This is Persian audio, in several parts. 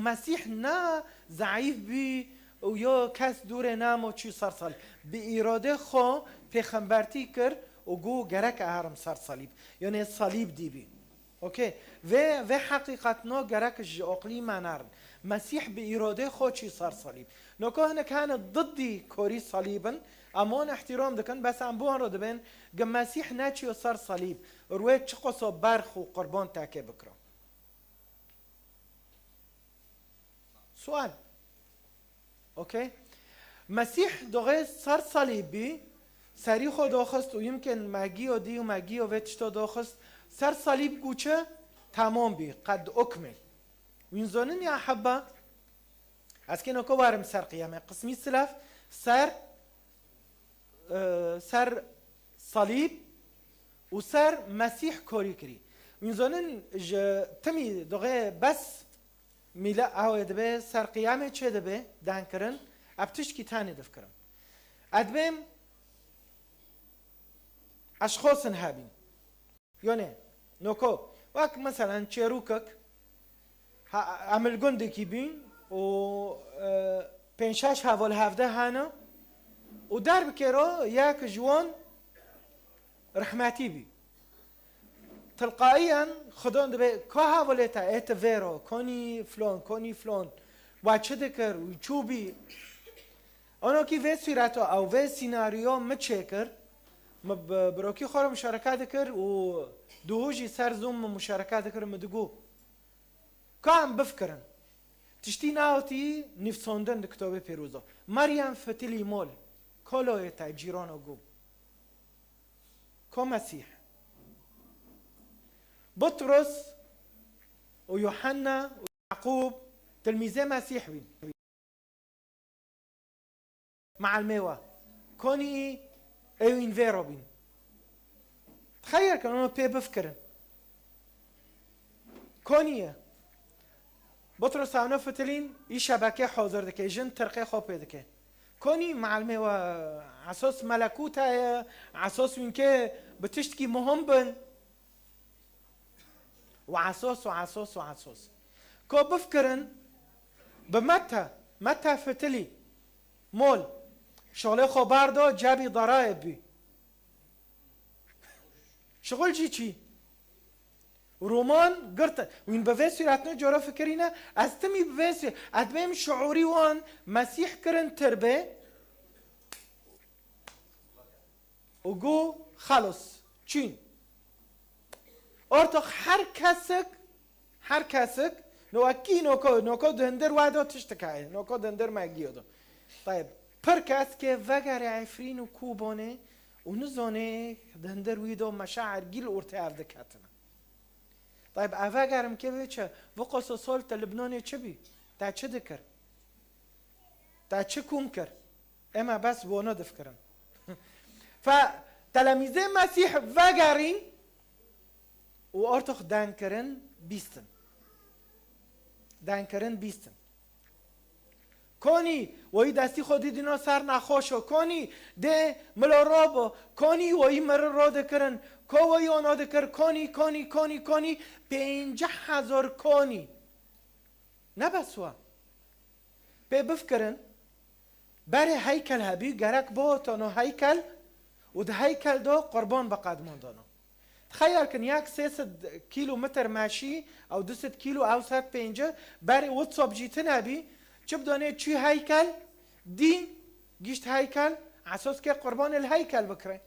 مسیح نه ضعیف بی و یا کس دور نام و چی سر صلیب به اراده خو پیغمبرتی کرد و گو گرک اهرم سر صلیب یعنی صلیب دی بی اوکی و حقیقت نو گرک عقلی منارن مسیح به اراده خو چی سر صلیب نکه هنه کان ضدی کوری صلیبن امان احترام دکن بس ام بوان رو دبن گم مسیح نچی و سر صلیب روی چه قصا برخ و قربان تاکه بکرم سؤال اوکی مسیح دوغه سر صلیبی سری خود داخست و يمكن ماجي و دي و ماجي و ويتشتا داخست سر صلیب گوچه تمام بی قد اکمل و این زنن یا حبا از که نکو بارم سر قیامه قسمی سلف سر صلیب و سر مسیح کوری کری و این زنن تمی دوغه بس میلا او دبه سر قیامه چه دبه دان کرن ابتش کی تانی دف کرم ادبم اشخاص هابين یعنی نوکو وقت مثلا چروکک عمل گنده کی بین و پنشاش حوال هفته هانا و در بکرا یک جوان رحمتی بی تلقائيا خدان دبي كها وليتا ات فيرو كوني فلون و چه دکر و چوبی اونو کی وی سیراتو او وی سیناریو مچکر بروکی خورم مشارکت دکر و دوهوجی سر زوم مشارکت دکر مدگو کام بفکرن تشتی ناوتی نفسوندن کتاب پیروزا مریم فتیلی مول کلویتا جیرانو گو کو مسیح بطرس ويوحنا ويعقوب تلميذي مسيح بين مع الميوه كوني ايوين فيرو بين تخيل كانوا بي بفكرن كوني بطرس انا فتلين اي شبكه حاضر دكه جن ترقي خوب دكه كوني مع الميوه اساس ملكوتها اساس وينكه بتشتكي مهم بن وعسوس كو بفكرن متى فتلي مول شغله خبر دا جبي ضرائب بي شغل جي چي رومان قرت وين بفيسي راتنا جورا فكرينا استمي بفيسي ادبيم شعوري وان مسيح كرن تربه وقو خلص چين ارتق هر کسک نوکی نوکو دندر وادو تشتکای نوکو دندر ماگیو دو طيب پر کس که وگر عفرین و کوبانه و نزانه دندر ویدو مشاعر گیل ارتعاف دکتنا طيب اوگرم که بچه وقص سال تا لبنان چه بی تا چه دکر تا چه کوم کر اما بس بونا دفکرن فتلاميذ مسیح وگرین و ارتخ دانکرن بیستن کانی وی دستی خودی دینا سر نخوشو کانی ده ملارابا کانی وی مر را دکرن که وی آنا دکر کانی 50,000 کانی نبسوا به بفکرن بره هیکل هبی گرک با تانو هیکل و ده هیکل دا قربان بقدمان دانا تخيل كن ياك 300 كيلومتر ماشي او 200 كيلو او 150 بري واتساب جيتنا بي چه بدانه چی هيكل دين گيشت هيكل اساس که قربان الهيكل بكره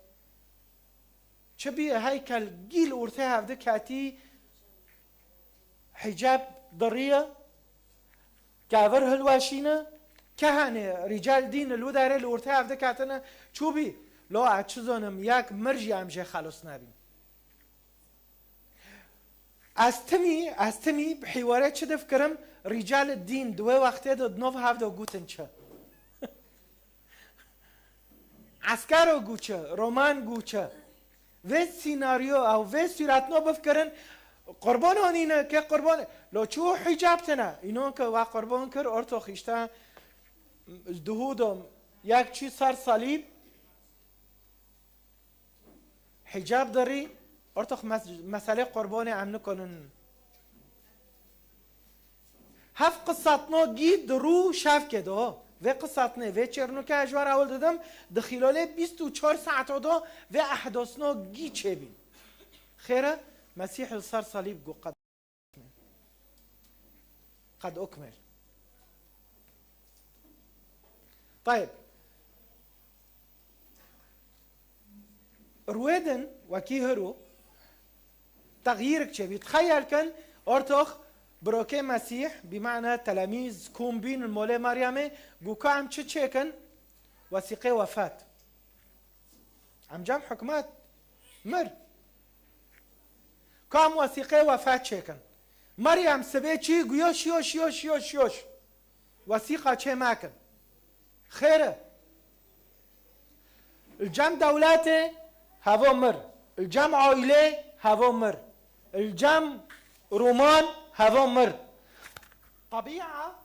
چه بي هيكل جيل ورثه هفده كاتي حجاب ضريه كافر هلواشينا كهنه رجال دين الوداره الورثه هفده كاتنا چو بي لو اچزانم ياك مرجي امجه خلاص نبين استمی بحواره چه دفکرم رجال الدين دوه وقته داد نوف هفته گوتن چه عسکر گوچه رومان گوچه و سیناریو او و سیراتنا بفکرن قربان هنینه که قربان لو چو حجاب تنه اینو که و قربان کر ارتو خیشته دهودم یک چی سر صلیب حجاب داری ارتخ مسئله قربان عم نکنن هف قصتنا گید رو شف کده و قصتنا و چرنو که اجوار اول دادم دخیلاله 24 ساعت دا و احداثنا گی چه بین خیره مسیح الصار صلیب گو قد اکمل طيب رويدن وكي هرو تغييرك شبي تخيل كان ارتخ بروكي مسيح بمعنى تلاميذ كومبين المولى مريم قوكا عم تشيكن وثيقة وفاة عم جام حكمات مر كام وثيقة وفاة شيكن مريم سبيتشي يوش يوش يوش يوش يوش وثيقة شي ماكن خيره الجام دولاته هوا مر الجام عائله هوا مر الجام رومان هوا مر طبيعة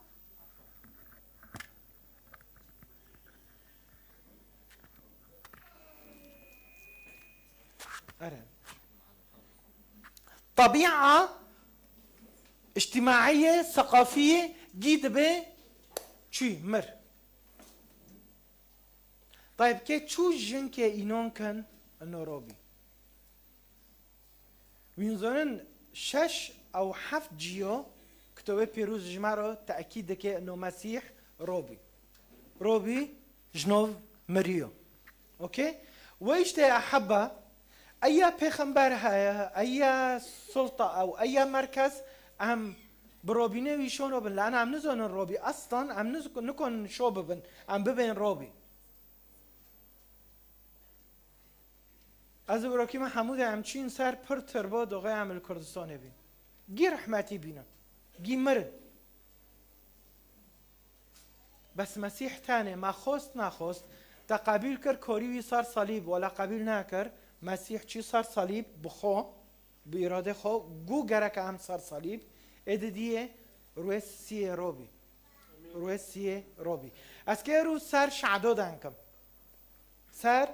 طبيعة اجتماعية ثقافية جيد به چی مر طيب كي چو جن كي اينون كان النوروبي وينزونن 6 او 7 جيو كتبه بيروز جمارو تأكيد كي انه مسيح روبي جنوب مريو اوكي ويشتي احبه اي پیغمبر اي سلطة او اي مركز ام بروبينه ويشون روبن لان ام نزون روبي اصلا ام نكون شو ببن ام ببين روبي از براکی من حمود همچین سر پر تربا دوغه عمل کردستانه بین گی رحمتی بینم گی مرد بس مسیح تانه ما خواست نخواست تا قبیل کر کاری صار صلیب ولا قبیل نکر مسیح چی صار صلیب بخو به اراده خو گو گرک هم صار صلیب اددیه روی سیه روبی از که رو سر شعدو دنکم سر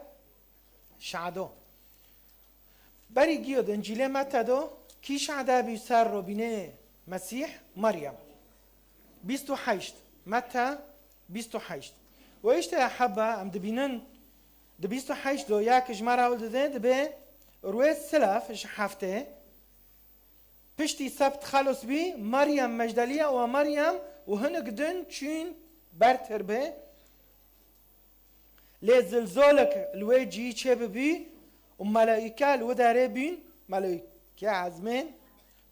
شعدو بری گیاد انجیل متی دو کی شعده بی سر رو بینه مسیح مریم 28 متی 28 و ایشت احبه ام دبینن د 28 دو یک جمعه اول داده دبه روی سلف هفته پشتی سبت خلص بی مریم مجدلیه و مریم و هنگ دن چین برتر به لی زلزالک الوی جی چه ببی و ملائکه الو داره بین ملائکه عزمین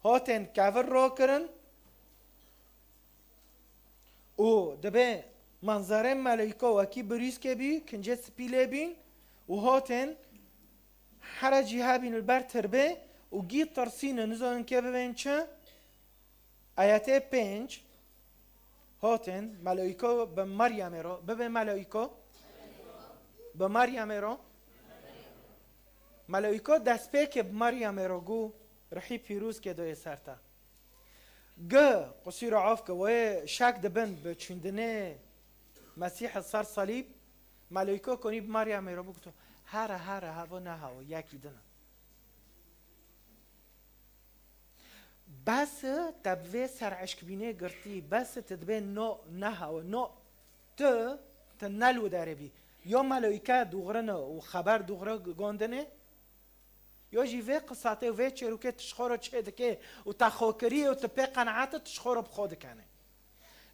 هاتن کفر را کرن و دبه منظره ملائکه وکی بریز که بی کنجه سپیله بین و هاتن حرجی ها بین البرتر به و گی ترسین نزان که ببین چه آیت 5 هاتن ملائکه به مریم را ببین ملائکه به مریم را ملائکه دست پیک مریم را گو رحی پیروز که دوی سرتا گه قصیر عاف که وی شک دبن به چندنه مسیح صار صلیب ملائکه کنی مریم را بگو هر هوا نه هوا یکی دنه بس تبوی سر عشق بینه گرتی بس تدبی نو نه هوا نو تنلو داره بی یا ملائکه دوغرنه و خبر دوغره گاندنه یا جیوه قصاته و چروکه تشخورو چه دکه و تخوکری و تپی قناعت تشخورو بخود کنه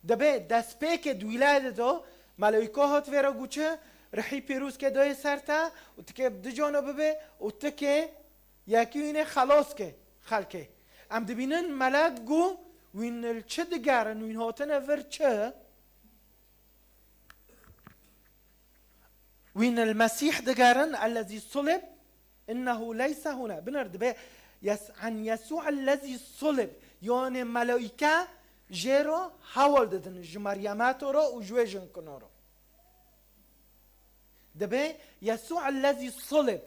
دبه دست پیک دویلاده دو ملائکه هات ویرا گوچه رحی پیروز که دای سرتا و تکه دو جانو ببه و تکه یکی اینه خلاص که خلکه ام دبینن ملک گو وین چه دگرن وین هاتن ور چه وين المسيح دقارن الذي صلب إنه ليس هنا بنرد به عن يسوع الذي صلب يعني ملائكة جيرو حول ددن جمريمات رو وجوجن كنورو دبه يسوع الذي صلب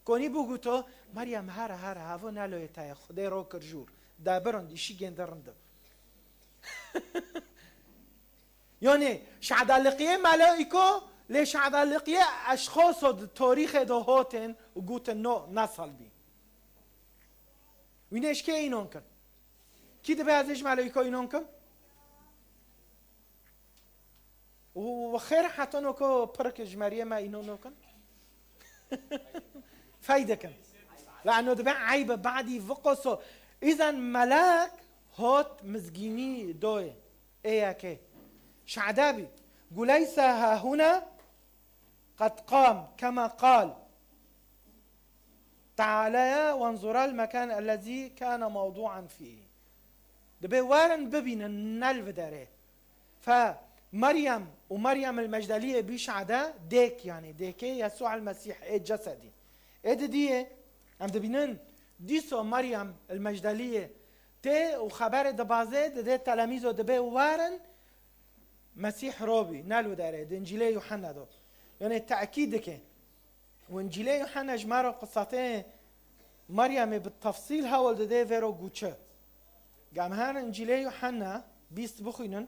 كوني بوغوتو مريم هر هاو نالو يتاي خدي رو كرجور دابرن ديشي جندرند يعني شعدالقية ملائكة ليش عدالقية أشخاص تاريخ دهاتن وقوتن نو نصل بي وينش كي اينون كن كي دبي ازش ملايكا اينون كن وخير حتى نوكو بركج مريم إنه نوكن فايدة كن لأنه دبع عيب بعدي فقصه إذا ملاك هوت مزجيني دوي إيه كي شعدابي ليس ها هنا قد قام كما قال تعالى وانظرا المكان الذي كان موضوعا فيه دبي وارن ببين النلف داره فمريم ومريم المجدلية بيشعدا ديك يعني ديكي يسوع المسيح ايه جسدي ايه دي ام دبينن ديسو مريم المجدلية تي وخبر دبازه دي تلاميذه دبي وارن مسيح روبي نالو داره دي انجيلي يوحنا دو يعني تأكيدك وانجيلي يوحنا جمارو قصتين مريم بالتفصيل هاول دي فيرو قوچه قام هان انجيلي يوحنا بيست بخينن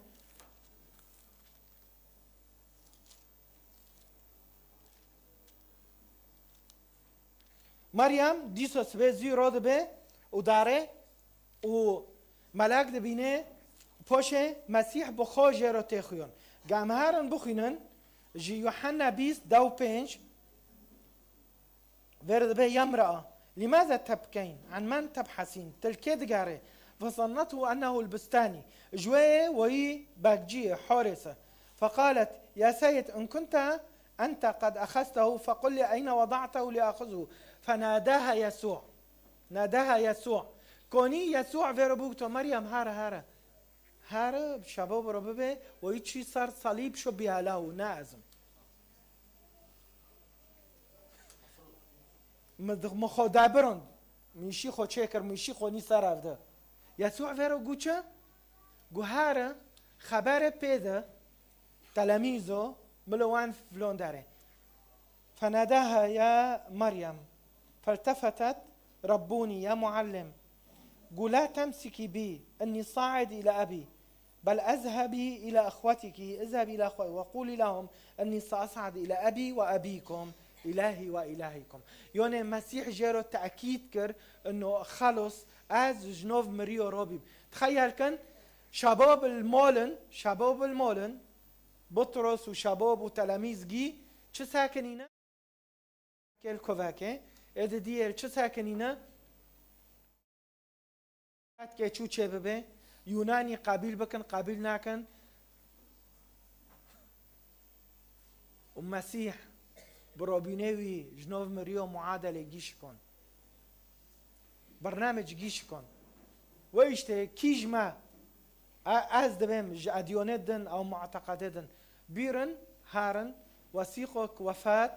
مريم ديسو سبي زي رود به وداره و ملاك دبينه پوشه مسیح بخوجه رو تخیون قام هارن بخينن جي يوحنا 20:5 ورد به يمرأة لماذا تبكين عن من تبحثين تلكيد قاري فظنته أنه البستاني جوية وهي باكجية حارسة فقالت يا سيد إن كنت أنت قد أخذته فقل لي أين وضعته لأخذه فناداها يسوع ناداها يسوع كوني يسوع وربوكتو مريم هارا شباب رو ببه و هیچی سر صلیب شو بیالاو نه ازم مخدابرون میشی خو چکر میشی خونی سر افده یسوع ورو گوچه گوهاره خبر پیده تلاميذه ملوان فلون داره فناداها يا مريم فالتفتت ربوني يا معلم قل لا تمسكي بي اني صاعد الى ابي بل اذهبي الى اخوتك اذهبي الى اخوتي وقولي لهم اني ساصعد الى ابي وابيكم الهي والهكم يعني مسيح جيرو تاكيد كر انه خلص از جنوب مريو روبي تخيل كان شباب المولن بطرس وشباب وتلاميذ جي چه ساكنين كل كوفاكه اد دير چه ساكنين که چو چه ببه یونانی قابل بکن قابل نکن و مسیح برابینوی جنوب مریو معادله گیش کن برنامج گیش کن و اشته کیج ما از دبم ادیانت دن او معتقدت دن بیرن هارن وثیقک وفات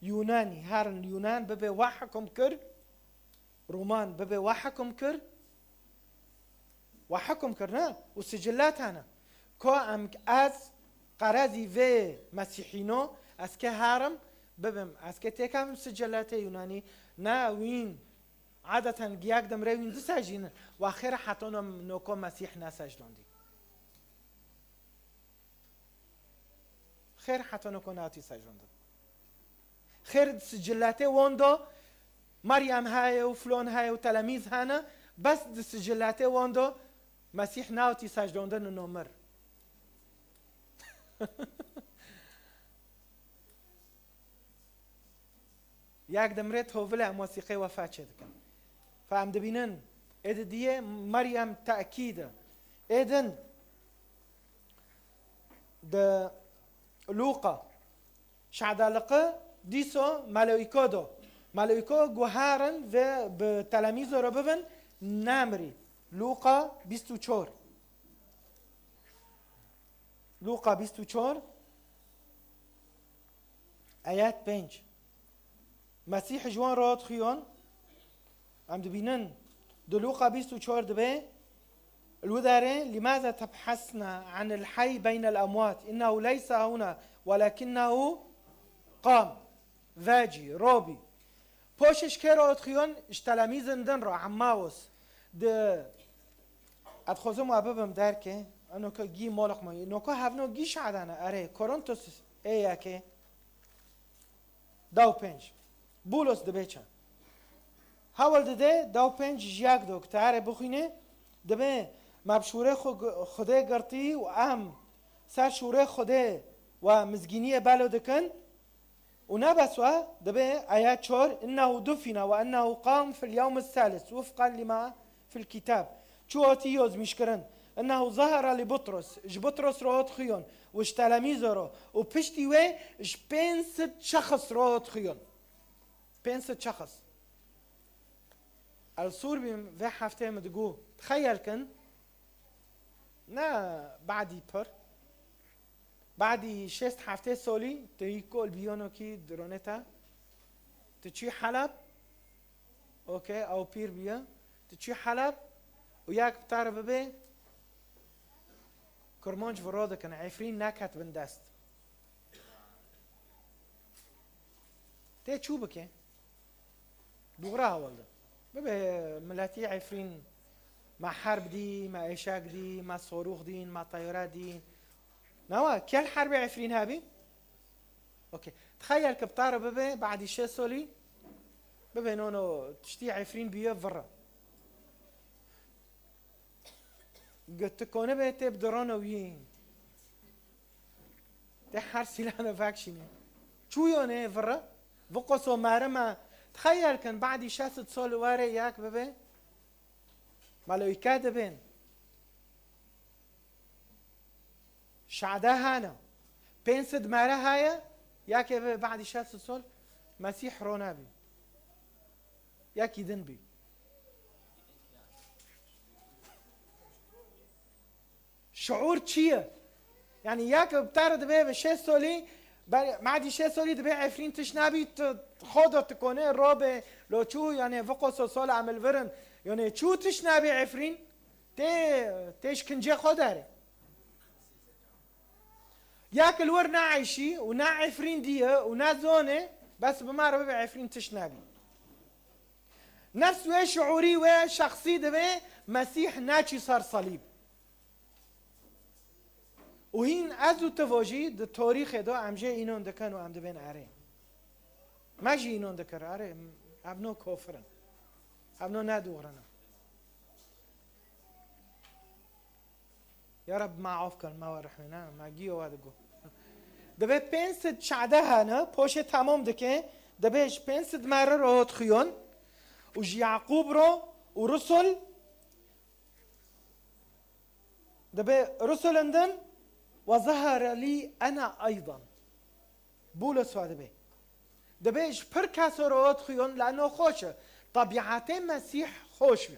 یونانی هارن یونان ببه وحکم کر رومان ببه وحکم کر وحكم كرنا وسجلات هنا كو ام از قرازي في مسيحينو از که هارم ببم از که تکم سجلات يوناني نا وين عادة جياك دم روين دو ساجين واخيرا حتى نوكو مسيح ناساجدون دي خير حتى نوكو ناتي ساجدون دي خير سجلاتي واندو مريم هاي وفلون هاي وتلاميذ هانا بس سجلاتي واندو مسيح ناوتي ساجدوندن النمر ياك دمرت هو فلا موسيقى وفاة شدكم فعم دبينن إذا دي مريم تأكيد إذن ده لوقا شعدالقة ديسو ملائكو جوهارن و بتلاميذ رببن نامري لوقا 24 لوقا 24 آيات 5 مسيح جوان راد خيون عم دبينن دو لوقا 24 دبي الودارين لماذا تبحثن عن الحي بين الأموات إنه ليس هنا ولكنه قام فاجي روبي پوشش که راد خيون اشتلاميزن دن را عماوس ده ادخوزم واببم درکه انو که گی مالق مایی نو که هفنو گی شعدانه اره کورنتوس ايه که داو پنج بولوس دبه چن حاول ده داو پنج جیاک دو که تاره بخینه دبه مبشوره خوده گرتی و ام سر شوره خوده ومزجينية بالو دكن ونبسوا دبي آيات شور إنه دفن وأنه قام في اليوم الثالث وفقا لما في الكتاب شو تيوز مشكرن انه ظهر لبطرس بطرس روت خيون وش تلاميذه رو وبشتي وي بنست شخص روت خيون بنست شخص الصور في حفتة مدقو تخيل كن نا بعدي بر بعدي شست حفتة سولي تيكو البيونو كي درونتا تشي حلب اوكي او بير بيا تشي حلب وياك بتعرف بيه كرمانج فرادة كان عفرين نكت بندست تي شو بكي دوغراها والله ببه ملاتي عفرين ما حرب دي ما إشاك دي ما صاروخ دي ما طيارات دي نوا كل حرب عفرين هابي اوكي تخيل كبتار ببه بعد الشي سولي ببه نونو تشتي عفرين بيه فرا قلت تكونه بيتي بدرانه ويين تحر سيلانا فاكشيني شو يونه فرا بقصو مارما تخيل كان بعد شاسد سول واري ياك ببه مالو يكادبين شعدا هانا بينسد مارا هايا ياك ببه بعد شاسد سول مسيح رونابي ياك يدنبي شعور تشيه يعني ياك بتعرض بيه بشي سولي ما عادي شي سولي دبي عفرين تشنابي خودو تكوني روبه لو شو يعني فوقو سول عمل فرن يعني شو تشنابي عفرين تيش كنجي خوداري ياك الور ناعيشي ونا عفرين ديه ونا زونه بس بما ربي عفرين تشنابي نفس وي شعوري وي شخصي دبي مسيح ناچي صار صليب وهين ازو تفوجي د تاريخ دو امجه اینون دکن و امده بین اره ماجي اینون دکر اره ابنو کافرن ابنو ندورن يا رب ما عافكن ما ورحمنا ما جيو وادگو دبه پنسد شعده هانا پوش تمام دکه دبهش پنسد مره رو خيون وج يعقوب رو ورسل دبه رسل اندن وظهر لي أنا أيضا بولس وادبي دبيش پر كسرات خيون لأنه خوشه طبيعته مسيح خوش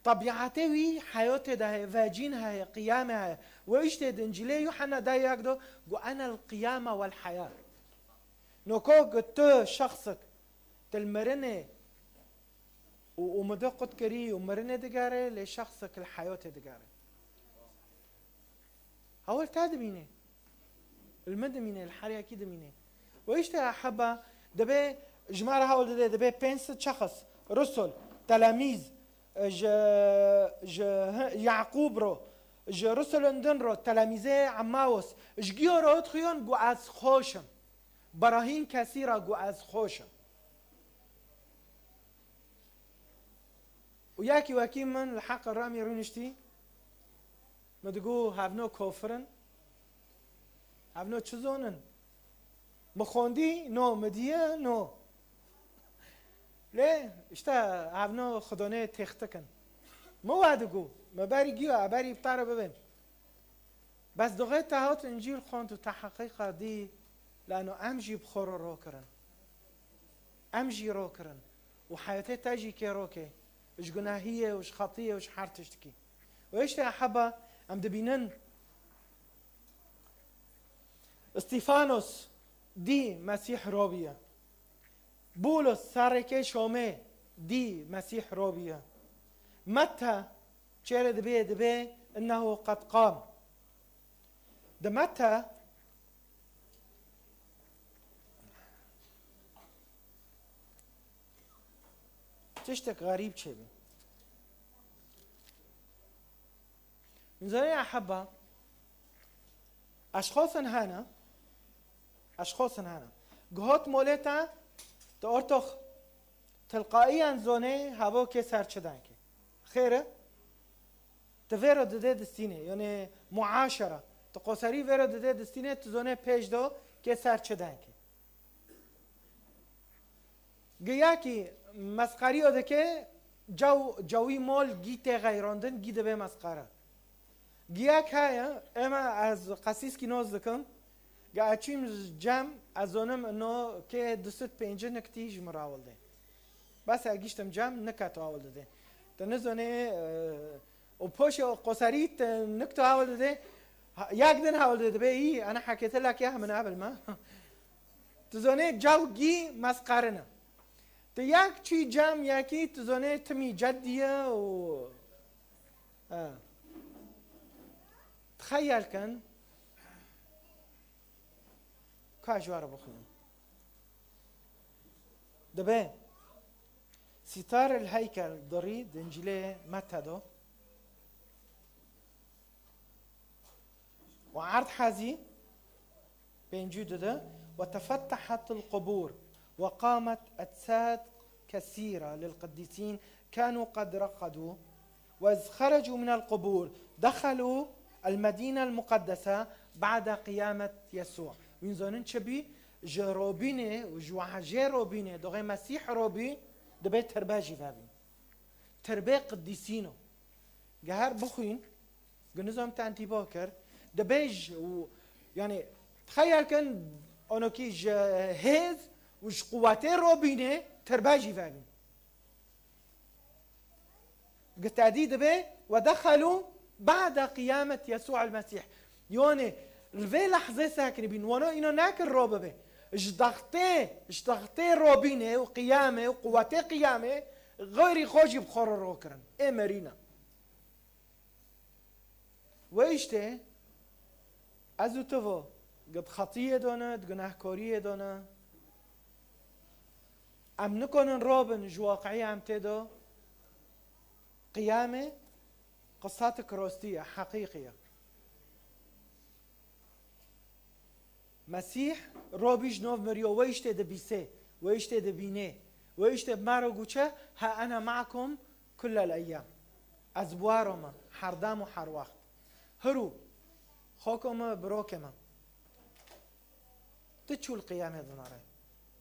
طبيعته وي حياته ده واجين هاي قيامه هاي وإشتد إنجيلي يوحنا ده يقدو قو أنا القيامة والحياة نوكو قلت شخصك تلمرنه ومدقت كري ومرنه دقاره لشخصك الحياة دقاره أول تادمينه المدمينه الحريه كده مينه وإيش تحبه دبي جماعة هؤلاء دبي بنس شخص رسل تلاميذ يعقوب رو رسل اندن رو تلاميذه عماوس جيو رو تخيون جو از خوشم براهين كثيرة جو از خوشم وياكي واكيم من الحق الرامي رونشتي ما تقول هافنو كوفرن هافنو تشزونن مخوندي نو مديه نو ليه اشتا هافنو خدونه تختكن مو وادقو ما باري جيو باري بتعرى ببين بس دغه تهات انجيل خوند و تحقیق دی لانه امجي بخور رو کرن امجي رو کرن و حياته تاجي كي روكي اش گناهيه وش خطيه وش حرتشتكي وايش احبه ام دبينن استيفانوس دي مسيح روبيا بولس ساركي شومه دي مسيح روبيا متى چهره دبي انه قد قام ده متى تشتك غريب شبه من زمان أحبة أشخاص هنا جهات مولتا تأرتخ تلقائيا زونه هوا که سرچدن که خیره تفيرو دده دستینه يعني معاشرة قصری ورد ده دستینه تزونه پیش دو که سر چه دنگی گیا کی مسخری ده که جوی مال گیت غیراندن گیده به مسخره گیا که اما از قسیس کی نوز دکم گا چیم جم از اونم نو که دست پنجه نکتیج مراولده بس اگیشتم جم نکت آولده تنزونه و پوش قصریت نکتو آولده یک دن آولده به ای انا حكيت لك اياها من قبل ما تزونه جو گی مسخره نه تو یک چی جم یکی تزونه تمی جدیه و تخیل کن کاجوار بخونم دبه ستار الهيكل ضريد انجيله متى دو وعرض حازي بين جودة وتفتحت القبور وقامت أجساد كثيرة للقديسين كانوا قد رقدوا وإذ خرجوا من القبور دخلوا المدينة المقدسة بعد قيامة يسوع وينزونن شبي جروبينه وجوعجي روبينه دوغي مسيح روبي دبي ترباجي فابين تربية قديسينو جهر بخوين جنزهم تانتي باكر دبيج يعني تخيل كان اونوكي هيز وش قواتي روبينه ترباجي فابين قتادي دبي ودخلوا بعد قيامة يسوع المسيح يوني الفي لحظة ساكن بين وانا إنه ناكل روبه به اشتغطي روبينه وقيامه وقواتي قيامه غيري خوشي بخور روكرن ايه مارينا ويشته ازو تفو قد خطية دونا گناهكورية دونا ام نكونن روبن جو واقعية ام تدو قيامه قصات كروستية حقيقية مسيح روبيش نوف مريو ويشته دبيسه ويشته دبينه ويشته بمارو قوچه ها أنا معكم كل الأيام أزبوارما حردام وحرواخت هرو خوكما بروكما تتشو القيامة دناري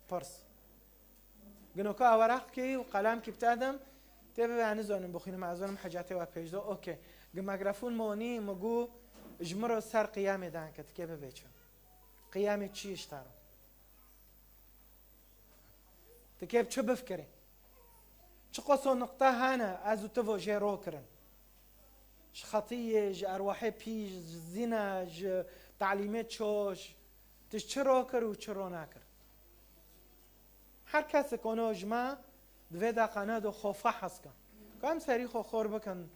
فرس قنوكا أوراق كي وقلام كي بتادم تبا يعني زونم بخينا مع زونم حاجاتي وابيجدو أوكي قماقرافون موني مقو اجمرو سار قيامة دانكت كيف بيتشو قيامة چی اشتارو تكيب چه بفكري چه قصو نقطة هانا ازو تفو جي رو کرن ش خطية ج ارواحي بيج زنا ج تعليمات شوش تش چه رو کر و چه رو نکر هر کسی کنو جمع دوی دقانه دو خوفه حس کن که هم سری خور بکن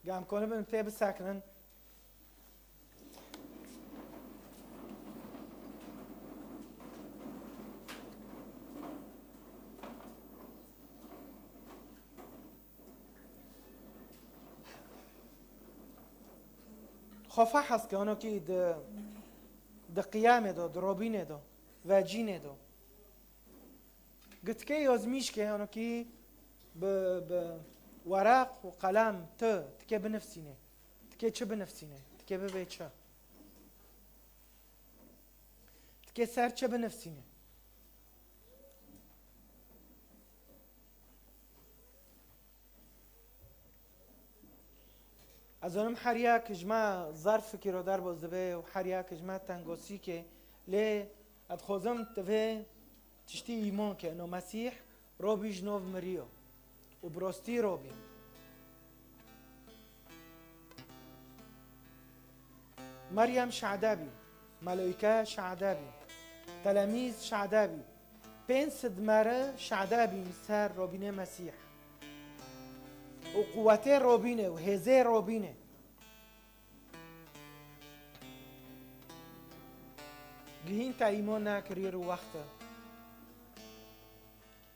گم کنه بهم تیب سکنن خوفه هست که آنو که ده قیامه دو دروبینه دو وجینه دو گتکه یازمیش که آنو که به ورق و قلم تکه بنفسینه تکه چه بنفسینه تکه به چه تکه سر چه بنفسینه از اونم هر یک جمع ظرف کی رو در بازده و هر یک جمع تنگوسی که لی ادخوزم تفه تشتی ایمان که انو مسیح روبی جنوب مریو و براستی روبی مريم شعدابي ملائكة شعدابي تلاميذ شعدابي بين صدمارة شعدابي مسار روبينه مسيح وقواتي روبينه وهزي روبينه جهين تا ايماننا كرير وقته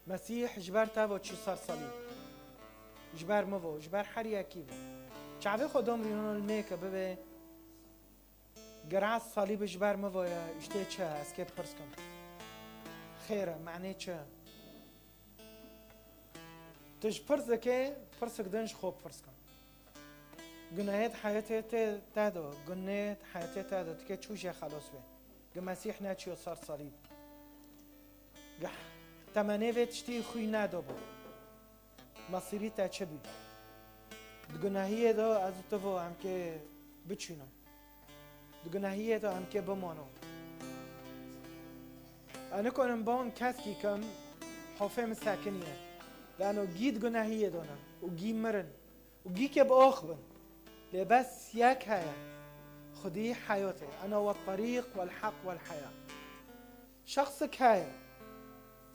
مسيح جبر تابو چي صار صليب جبر مو جبر هر يكي چاوي خودم رينو الميكا ببه قرع الصليب جبر مو يا اشتي چه اسكي پرسكم خيره معنی چه تج پرسكه پرسك دنج خوب پرسكم گناهت حیاتت تادو گناهت حیاتت تادو تکه چوشه خلاص به گه مسیح نچیو سر صلیب گه تمنه ویت شتی خوی ندو با مصیری تا چه بید گناهی دو از تو هم که بچینم گناهی دو هم که بمانم انا کنم با اون کس کی کم حافظ ساکنیه لانه گید گناهی دونم و گی مرن و گی که با آخبن لبس یک هیا خدي حياتي أنا والطريق والحق والحياة شخص كايا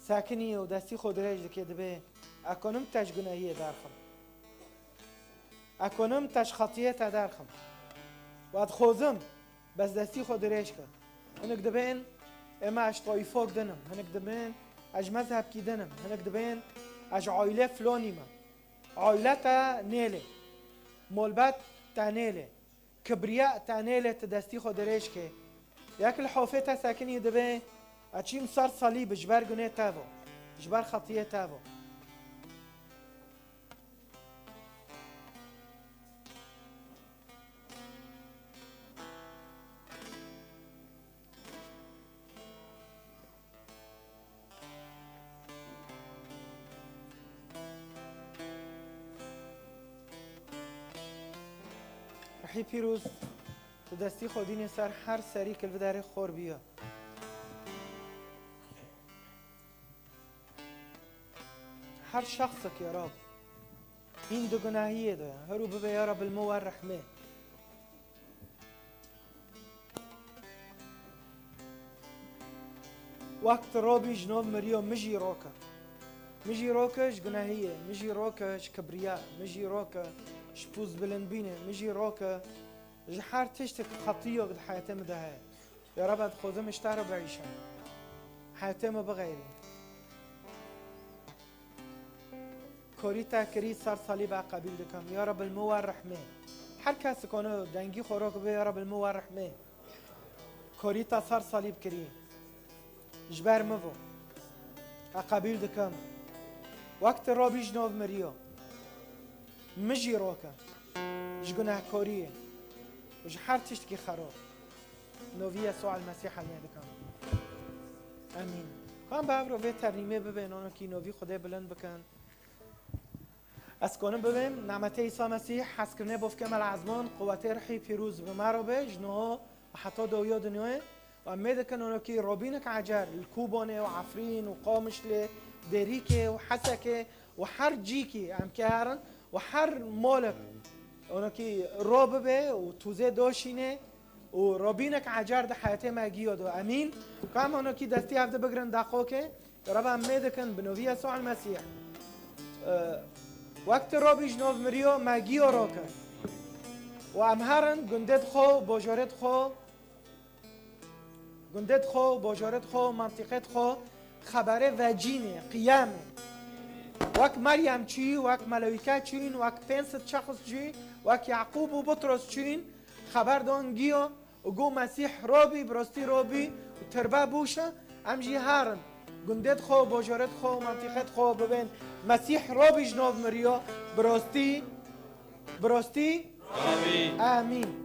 ساكنية ودستي خود رجل كده به أكونم تاج جناهية دارخم أكونم تاج خطية دارخم واد خوزم بس دستي خود رجل كده هنك دبين إما أش طائفوك دنم هنك دبين أج مذهب كي دنم هنك دبين أج عائلة فلاني ما عائلة تا نيلة مولبات تا نيلة كبرياء تانيله تدستي خودريش كي ياك الحوفيتا ساكني دبي اتشيم صار صليب جبار جنيه تافو جبار خطيه تافو رحي بيروز دستی خودین سر هر سری که داره خور بیا هر شخص که رب این دو گناهیه داره هرو ببه یا رب المو الرحمه وقت رابی جناب مريو مجي روكش گناهیه مجي روكش كبرياء مجي روكش شپوز بلندبینه مجي روكش جحار تشتك خطيه قد حياتي مدهاي يا رب خذ مشتار بعيشها حياتي ما بغيري كوريتا كري صار صليب قبيل دكم يا رب المو الرحمه هر کس کنه دنگی خوراک به یا رب المو الرحمه كوريتا صار صليب كري جبر مفو قبيل دكم وقت رابي جناب مريو مجي روكا جگناه كوريه وش حار تشتكي خراب نوفي يسوع المسيح المهدكم امين خواهم بابرو به ترنیمه ببین اونا که نوفي خدا بلند بکن از کنم ببین نعمت عیسی مسیح حس کنه بفکم العزمان قوت رحی پیروز به ما رو به جنوه و حتی دویا دنیاه و امید کن اونا که رابینک عجر الکوبانه و عفرین و قامشله دریکه و حسکه و هر جیکی هم که هرن و هر مالک اونا که راب به و توزه داشینه و رابینک عجر ده حیاته مگیاد و امین کام اونا که دستی هفته بگرن دقا که رب امید کن بنوی یسوع المسیح وقت رابی جناب مریو مگیو را کرد و امهرن گندد خو باجارت خو باجارت خو منطقت خو خبره وجینه قیامه وك مريم چی وك ملائكه چین وك پنست شخص چی وك يعقوب و بطرس چین خبر دان گیو و گو مسیح رابی براستی رابی و تربه بوشه امجی هارن گندت خو باجارت خو منطقت خو ببین مسیح رابی جناب مریا براستی رابی آمین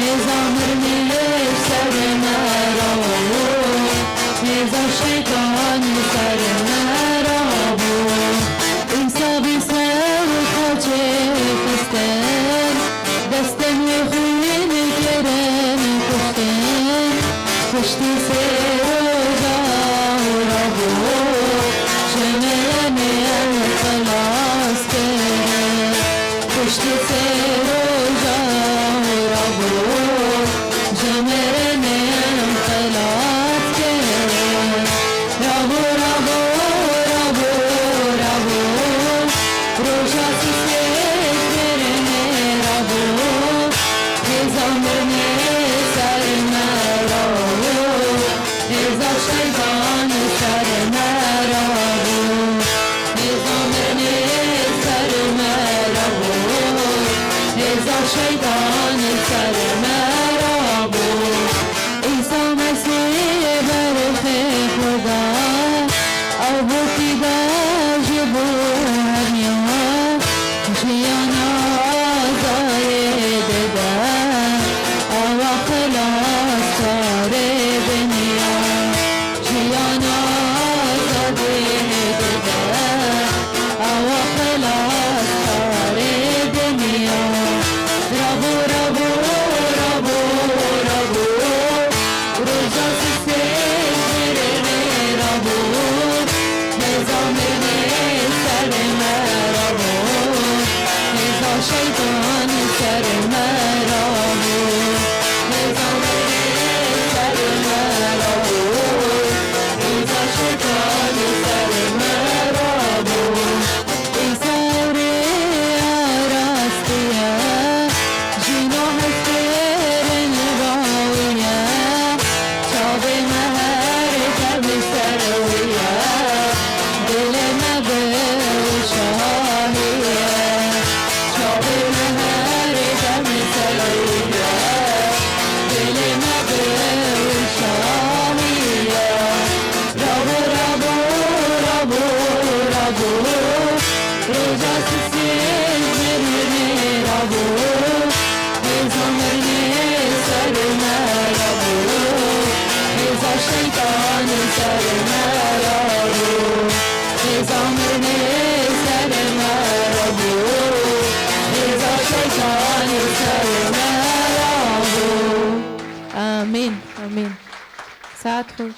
Nizam پشتی سے روزا ربو جمعنے خلاص کرے پشتی سے روزا ربو جمعنے خلاص کرے ربو ربو ربو ربو روزا سے کرنے ربو زمرنے سر مرابو ازا شیطان سر مرابو زمرنے سر مرابو ازا شیطان سر مرابو عیسی مسیح برخ خدا ابو کی داجبو همیا جیانا آزائے ددا آوا خلاص سارے دنیا جیانا آزائے ددا آوا خلاص سارے دنیا ربو ربو ربو ربو روزا سے میرے ربو نیزا میرے سر مرابو نیزا شیطان سر مرابو نیزا میرے سر مرابو نیزا شیطان سر مرابو ایسا ره آراستیه جینا هسترن راویه چاب مهر دم سرویه دل مبه شاهیه چاب مهر دم سرویه دل مبه شاهیه ربو ربو ربو ربو روزا سی مرنے ربو ایزا مرنے سر مرابو ایزا شیطان سر مرابو ایزا مرنے سر مرابو ایزا شیطان سر مرابو آمین آمین ساعت خوش